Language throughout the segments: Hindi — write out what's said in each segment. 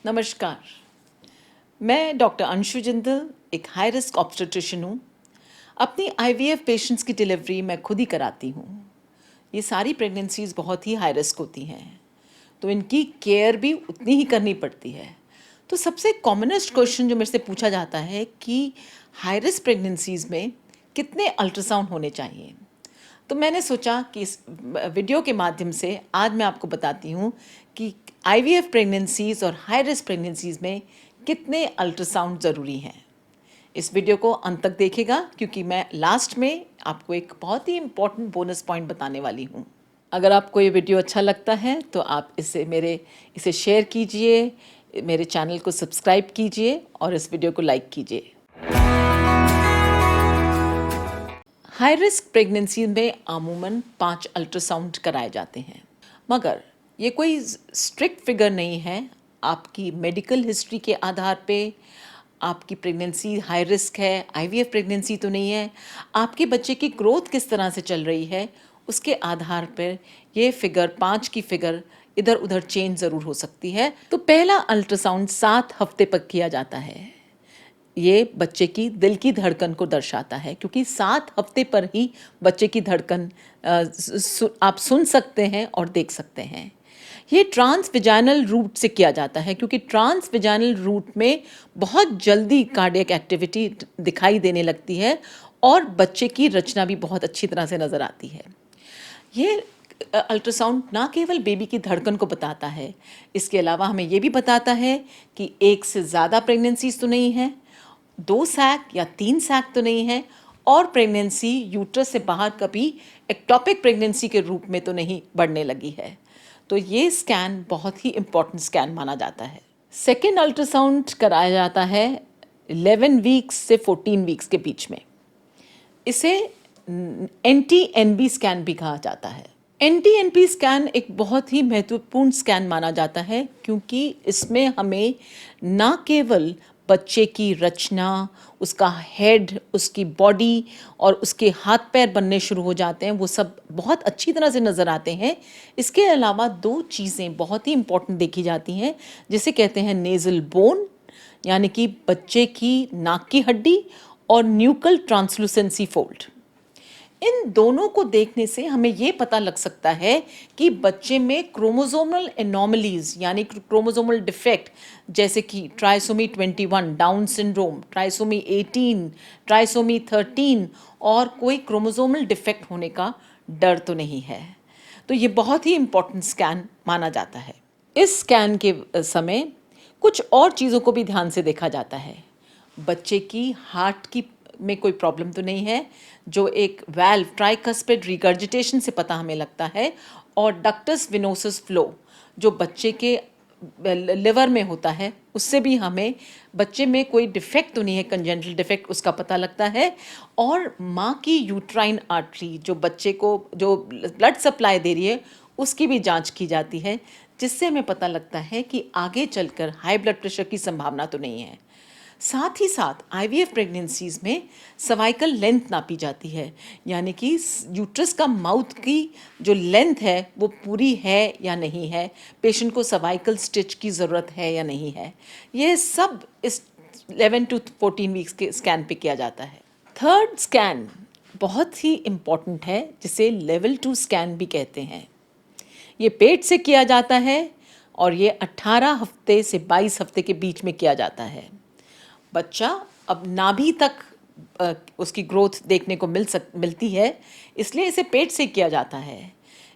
नमस्कार। मैं डॉक्टर अंशु जिंदल एक हाई रिस्क ऑब्स्टेट्रिशियन हूँ। अपनी आईवीएफ पेशेंट्स की डिलीवरी मैं खुद ही कराती हूँ। ये सारी प्रेगनेंसीज़ बहुत ही हाई रिस्क होती हैं, तो इनकी केयर भी उतनी ही करनी पड़ती है। तो सबसे कॉमनेस्ट क्वेश्चन जो मेरे से पूछा जाता है कि हाई रिस्क प्रेगनेंसीज़ में कितने अल्ट्रासाउंड होने चाहिए। तो मैंने सोचा कि इस वीडियो के माध्यम से आज मैं आपको बताती हूँ कि आईवीएफ प्रेगनेंसीज़ और हाई रिस्क प्रेगनेंसीज़ में कितने अल्ट्रासाउंड ज़रूरी हैं। इस वीडियो को अंत तक देखिएगा क्योंकि मैं लास्ट में आपको एक बहुत ही इम्पोर्टेंट बोनस पॉइंट बताने वाली हूँ। अगर आपको ये वीडियो अच्छा लगता है तो आप इसे शेयर कीजिए, मेरे चैनल को सब्सक्राइब कीजिए और इस वीडियो को लाइक कीजिए। हाई रिस्क प्रेगनेंसी में अमूमन 5 अल्ट्रासाउंड कराए जाते हैं, मगर ये कोई स्ट्रिक्ट फिगर नहीं है। आपकी मेडिकल हिस्ट्री के आधार पे आपकी प्रेगनेंसी हाई रिस्क है, आईवीएफ प्रेगनेंसी तो नहीं है, आपके बच्चे की ग्रोथ किस तरह से चल रही है, उसके आधार पर ये फिगर 5 की फिगर इधर उधर चेंज ज़रूर हो सकती है। तो पहला अल्ट्रासाउंड 7 हफ्ते पर किया जाता है। ये बच्चे की दिल की धड़कन को दर्शाता है क्योंकि 7 हफ्ते पर ही बच्चे की धड़कन आप सुन सकते हैं और देख सकते हैं। ये ट्रांसविजाइनल रूट से किया जाता है क्योंकि ट्रांसविजाइनल रूट में बहुत जल्दी कार्डियक एक्टिविटी दिखाई देने लगती है और बच्चे की रचना भी बहुत अच्छी तरह से नज़र आती है। ये अल्ट्रासाउंड ना केवल बेबी की धड़कन को बताता है, इसके अलावा हमें ये भी बताता है कि एक से ज़्यादा प्रेगनेंसीज तो नहीं है, 2 सैक या 3 सैक तो नहीं है, और प्रेगनेंसी यूट्रस से बाहर कभी एक्टोपिक प्रेगनेंसी के रूप में तो नहीं बढ़ने लगी है। तो ये स्कैन बहुत ही इम्पोर्टेंट स्कैन माना जाता है। सेकेंड अल्ट्रासाउंड कराया जाता है 11 वीक्स से 14 वीक्स के बीच में। इसे NT-NB स्कैन भी कहा जाता है। NT-NB स्कैन एक बहुत ही महत्वपूर्ण स्कैन माना जाता है क्योंकि इसमें हमें ना केवल बच्चे की रचना, उसका हेड, उसकी बॉडी और उसके हाथ पैर बनने शुरू हो जाते हैं, वो सब बहुत अच्छी तरह से नज़र आते हैं। इसके अलावा 2 चीज़ें बहुत ही इम्पोर्टेंट देखी जाती हैं, जिसे कहते हैं नेज़ल बोन यानी कि बच्चे की नाक की हड्डी और न्यूकल ट्रांसलूसेंसी फोल्ड। इन दोनों को देखने से हमें ये पता लग सकता है कि बच्चे में क्रोमोसोमल एनोमलीज यानी क्रोमोसोमल डिफेक्ट जैसे कि trisomy 21, down syndrome, trisomy 18, trisomy 13 और कोई क्रोमोसोमल डिफेक्ट होने का डर तो नहीं है। तो ये बहुत ही इम्पोर्टेंट स्कैन माना जाता है। इस स्कैन के समय कुछ और चीज़ों को भी ध्यान से देखा जाता है। बच्चे की हार्ट की में कोई प्रॉब्लम तो नहीं है, जो एक वाल्व ट्राइकस्पिड रिगर्जिटेशन से पता हमें लगता है, और डक्टस विनोसस फ्लो जो बच्चे के लिवर में होता है, उससे भी हमें बच्चे में कोई डिफेक्ट तो नहीं है, कंजेनिटल डिफेक्ट, उसका पता लगता है। और माँ की यूट्राइन आर्टरी जो बच्चे को जो ब्लड सप्लाई दे रही है, उसकी भी जांच की जाती है, जिससे हमें पता लगता है कि आगे चलकर हाई ब्लड प्रेशर की संभावना तो नहीं है। साथ ही साथ आईवीएफ प्रेगनेंसीज में सर्वाइकल लेंथ नापी जाती है, यानी कि यूट्रस का माउथ की जो लेंथ है वो पूरी है या नहीं है, पेशेंट को सर्वाइकल स्टिच की ज़रूरत है या नहीं है। ये सब इस 11 to 14 वीक्स के स्कैन पे किया जाता है। थर्ड स्कैन बहुत ही इम्पॉर्टेंट है, जिसे लेवल 2 स्कैन भी कहते हैं। ये पेट से किया जाता है और ये 18 हफ्ते से 22 हफ्ते के बीच में किया जाता है। बच्चा अब नाभि तक उसकी ग्रोथ देखने को मिलती है, इसलिए इसे पेट से किया जाता है।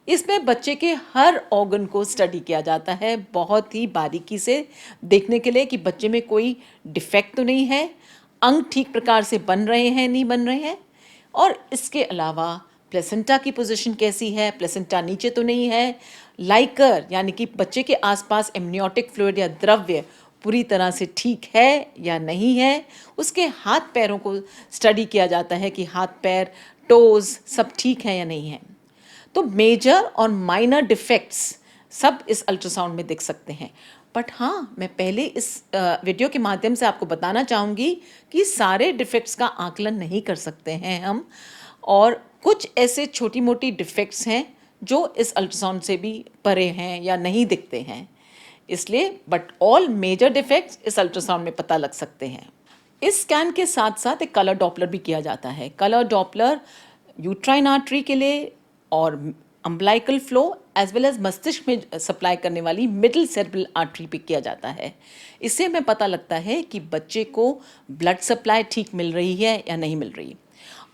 इसमें बच्चे के हर ऑर्गन को स्टडी किया जाता है बहुत ही बारीकी से देखने के लिए कि बच्चे में कोई डिफेक्ट तो नहीं है, अंग ठीक प्रकार से बन रहे हैं नहीं बन रहे हैं, और इसके अलावा प्लेसेंटा की पोजीशन कैसी है, प्लेसेंटा नीचे तो नहीं है, लाइकर यानी कि बच्चे के आसपास एमनियोटिक फ्लूइड या द्रव्य पूरी तरह से ठीक है या नहीं है। उसके हाथ पैरों को स्टडी किया जाता है कि हाथ पैर, टोज सब ठीक है या नहीं है। तो मेजर और माइनर डिफेक्ट्स सब इस अल्ट्रासाउंड में दिख सकते हैं। बट हाँ, मैं पहले इस वीडियो के माध्यम से आपको बताना चाहूँगी कि सारे डिफेक्ट्स का आकलन नहीं कर सकते हैं हम, और कुछ ऐसे छोटी मोटी डिफेक्ट्स हैं जो इस अल्ट्रासाउंड से भी परे हैं या नहीं दिखते हैं। इसलिए बट ऑल मेजर डिफेक्ट्स इस अल्ट्रासाउंड में पता लग सकते हैं। इस स्कैन के साथ साथ एक कलर डॉपलर भी किया जाता है। कलर डॉपलर यूट्राइन आर्टरी के लिए और umbilical flow as well as मस्तिष्क में सप्लाई करने वाली मिडिल सेरेब्रल आर्टरी पे किया जाता है। इससे हमें पता लगता है कि बच्चे को ब्लड सप्लाई ठीक मिल रही है या नहीं मिल रही।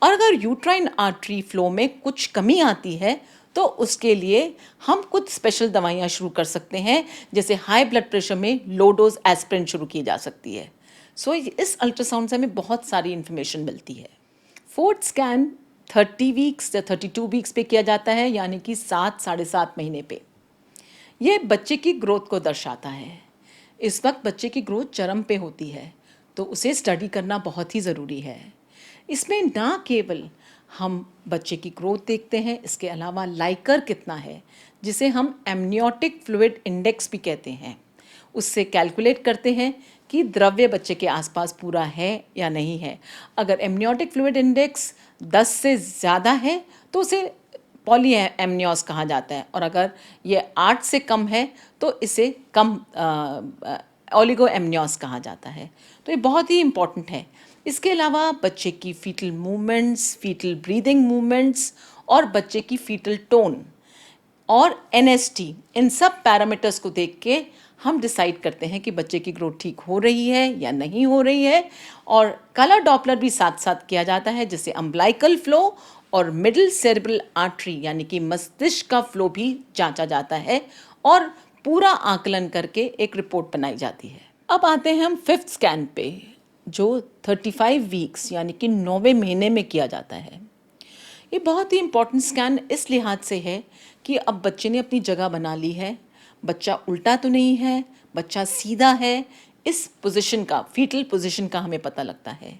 और अगर यूट्राइन आर्टरी फ्लो में कुछ कमी आती है तो उसके लिए हम कुछ स्पेशल दवाइयाँ शुरू कर सकते हैं, जैसे हाई ब्लड प्रेशर में लो डोज एस्पिरिन शुरू की जा सकती है। सो इस अल्ट्रासाउंड से हमें बहुत सारी इन्फॉर्मेशन मिलती है। फोर्थ स्कैन 30 वीक्स या 32 वीक्स पे किया जाता है, यानी कि 7-7.5 महीने पे। यह बच्चे की ग्रोथ को दर्शाता है। इस वक्त बच्चे की ग्रोथ चरम पे होती है, तो उसे स्टडी करना बहुत ही ज़रूरी है। इसमें ना केवल हम बच्चे की ग्रोथ देखते हैं, इसके अलावा लाइकर कितना है, जिसे हम एमनियोटिक फ्लूइड इंडेक्स भी कहते हैं, उससे कैलकुलेट करते हैं कि द्रव्य बच्चे के आसपास पूरा है या नहीं है। अगर एमनियोटिक फ्लूइड इंडेक्स 10 से ज़्यादा है तो उसे पॉली एमनियोस कहा जाता है, और अगर ये 8 से कम है तो इसे कम ओलिगो एमनियोस कहा जाता है। तो ये बहुत ही इम्पॉर्टेंट है। इसके अलावा बच्चे की foetal movements, foetal breathing movements और बच्चे की फीटल टोन और एनएसटी, इन सब पैरामीटर्स को देख के हम डिसाइड करते हैं कि बच्चे की ग्रोथ ठीक हो रही है या नहीं हो रही है। और कलर डॉपलर भी साथ साथ किया जाता है, जिससे अम्बलाइकल फ्लो और मिडिल सेरेब्रल आर्टरी यानी कि मस्तिष्क का फ्लो भी जांचा जाता है और पूरा आकलन करके एक रिपोर्ट बनाई जाती है। अब आते हैं हम फिफ्थ स्कैन पे, जो 35 वीक्स यानी कि 9वें महीने में किया जाता है। ये बहुत ही इम्पॉर्टेंट स्कैन इस लिहाज से है कि अब बच्चे ने अपनी जगह बना ली है, बच्चा उल्टा तो नहीं है, बच्चा सीधा है। इस पोजीशन का, फीटल पोजीशन का हमें पता लगता है।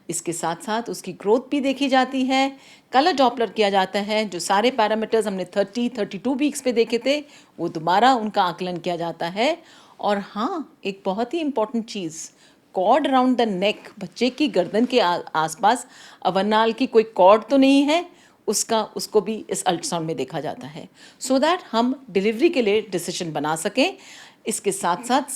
इसके साथ साथ उसकी ग्रोथ भी देखी जाती है। कलर डॉपलर किया जाता है, जो सारे पैरामीटर्स हमने 30-32 वीक्स पे देखे थे वो दोबारा उनका आकलन किया जाता है। और हाँ, एक बहुत ही इम्पॉर्टेंट चीज़, कॉर्ड अराउंड द नेक, बच्चे की गर्दन के आसपास अवरनाल की कोई कॉर्ड तो नहीं है, उसको भी इस अल्ट्रासाउंड में देखा जाता है, सो दैट हम डिलीवरी के लिए डिसीजन बना सकें। इसके साथ साथ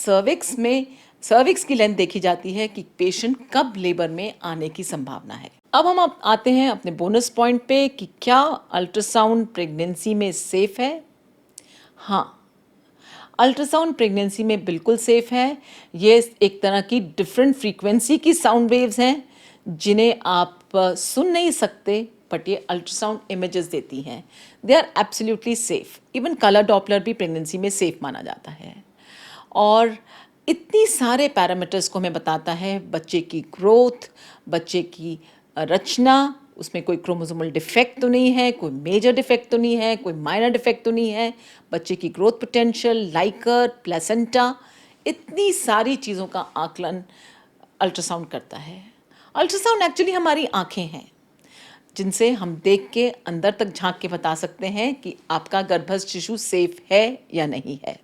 सर्विक्स की लेंथ देखी जाती है कि पेशेंट कब लेबर में आने की संभावना है। अब हम आते हैं अपने बोनस पॉइंट पे कि क्या अल्ट्रासाउंड प्रेगनेंसी में सेफ है। हाँ, अल्ट्रासाउंड प्रेगनेंसी में बिल्कुल सेफ है। ये एक तरह की डिफरेंट फ्रीक्वेंसी की साउंड वेव्स हैं जिन्हें आप सुन नहीं सकते, बट ये अल्ट्रासाउंड इमेजेस देती हैं। They are absolutely safe. Even colour Doppler भी प्रेगनेंसी में सेफ माना जाता है। और इतनी सारे पैरामीटर्स को हमें बताता है, बच्चे की ग्रोथ, बच्चे की रचना, उसमें कोई क्रोमोसोमल डिफेक्ट तो नहीं है, कोई मेजर डिफेक्ट तो नहीं है, कोई माइनर डिफेक्ट तो नहीं है, बच्चे की ग्रोथ पोटेंशियल, लाइकर, प्लेसेंटा, इतनी सारी चीज़ों का आकलन अल्ट्रासाउंड करता है। अल्ट्रासाउंड एक्चुअली हमारी आँखें हैं, जिनसे हम देख के अंदर तक झांक के बता सकते हैं कि आपका गर्भस्थ शिशु सेफ है या नहीं है।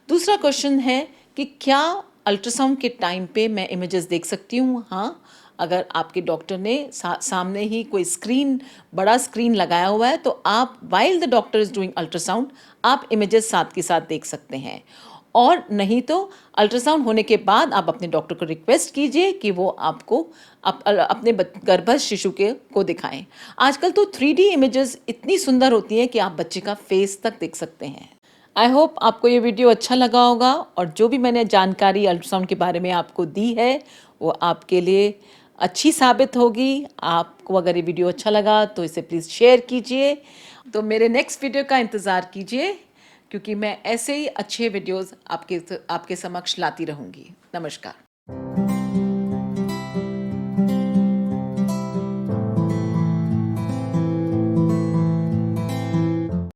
दूसरा क्वेश्चन है कि क्या अल्ट्रासाउंड के टाइम पे मैं इमेजेस देख सकती हूँ। हाँ, अगर आपके डॉक्टर ने सामने ही कोई बड़ा स्क्रीन लगाया हुआ है, तो आप while the doctor is doing ultrasound आप इमेजेस साथ के साथ देख सकते हैं। और नहीं तो अल्ट्रासाउंड होने के बाद आप अपने डॉक्टर को रिक्वेस्ट कीजिए कि वो आपको अपने गर्भस्थ शिशु को दिखाएं। आजकल तो 3D इमेजेस इतनी सुंदर होती हैं कि आप बच्चे का फेस तक देख सकते हैं। आई होप आपको ये वीडियो अच्छा लगा होगा, और जो भी मैंने जानकारी अल्ट्रासाउंड के बारे में आपको दी है वो आपके लिए अच्छी साबित होगी। आपको अगर ये वीडियो अच्छा लगा तो इसे प्लीज़ शेयर कीजिए। तो मेरे नेक्स्ट वीडियो का इंतज़ार कीजिए, क्योंकि मैं ऐसे ही अच्छे वीडियोस आपके समक्ष लाती रहूँगी। नमस्कार।